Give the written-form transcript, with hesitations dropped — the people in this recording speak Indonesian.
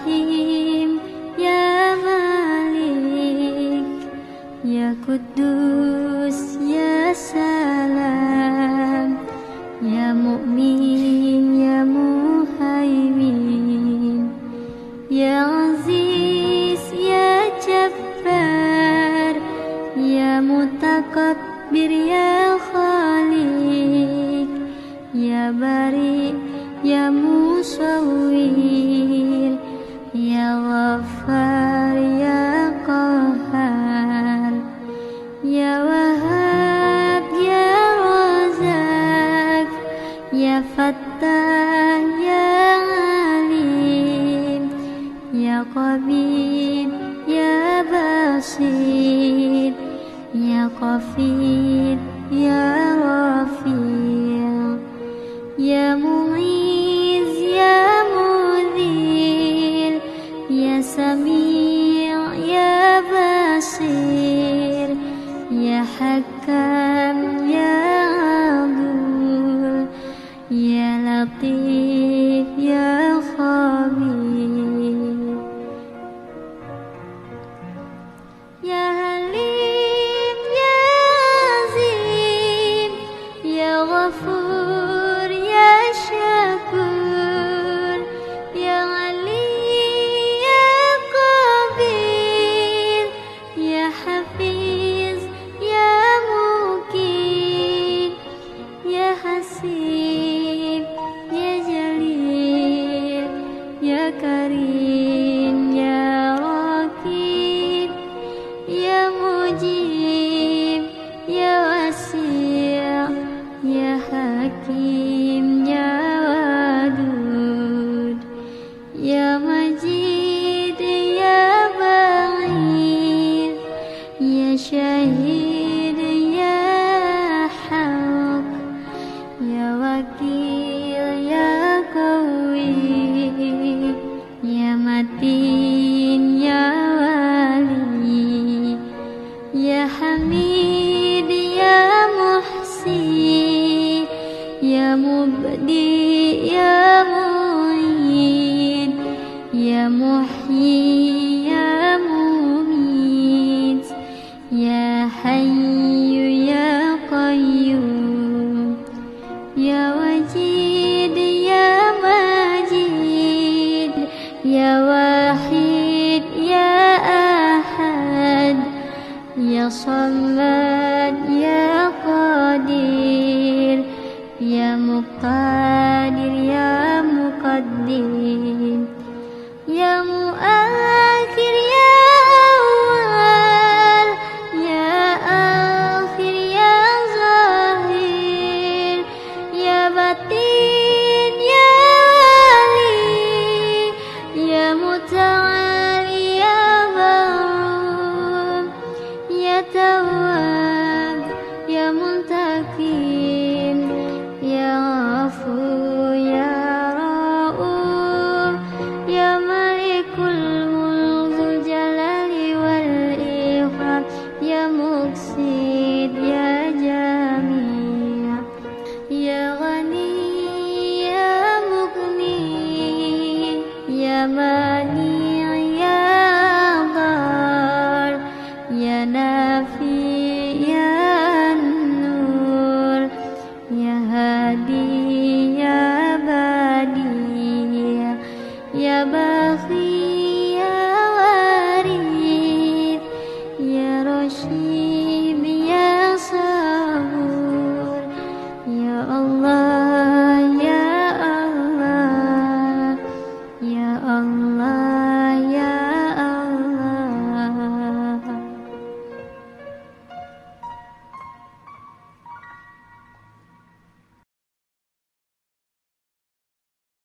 Rahim, Ya Malik, Ya Kudus, Ya Salam, Ya Mu'min, Ya Muhaimin, Ya Aziz, Ya Jabbar, Ya Mutakabbir, Ya Khaliq, Ya Bari, Ya Musawwir, Ya Ghaffar, Ya Qahhar, Ya Wahhab, Ya Razak, Ya Fattah, Ya Alim, Ya Qabid, Ya Basir, Ya Qafid, Ya Rafi', Ya Mu'iz, Ya Mudhil, Ya Sami', Ya Basir, Ya Hakam, Ya Adul, Ya Latif, Ya Khabir, Ya Halim, Ya Azim, Ya Ghafur, Ya Syakur, Ya Ali, Ya Qabir, Ya Hafiz, Ya Muqit, Ya Hasib, Ya Jalil, Ya Karim, Ya Raqib, Ya Mujib, Ya Wasi', Ya Hakim, Ya Wadud, Ya Majid, Ya Ba'id, Ya Syahid, Ya Haq, Ya Wakil, Ya Qawi, Ya Matin, Ya Wali, Ya Hamid, Ya Muhsi, Ya Mubdi, Ya Mu'id, Ya Muhyi, Ya Mumit, Ya Hayyu, Ya Qayyum, Ya Wajid, Ya Majid, Ya Wahid, Ya Ahad, Ya Samad, Ya Qadir, Ya Muqtadir, Ya Muqaddim, Ya Muakhir, Ya Awal, Ya Akhir, Ya Zahir, Ya Batin, Ya Wali, Ya Muta'ali, Ya Barum, Ya Tawwab, Ya Muntakim, Ya Ghafur, Ya Ra'uf, Ya Malikul Mulk Dzul Jalali wal Ikram, Ya Muqsit, Ya Jami', Ya Ghani, Ya Mughni, Ya Mani', Ya Dar, Ya Nafi', Ya Nur, Ya Hadi, Ya Badi, Ya Baghi,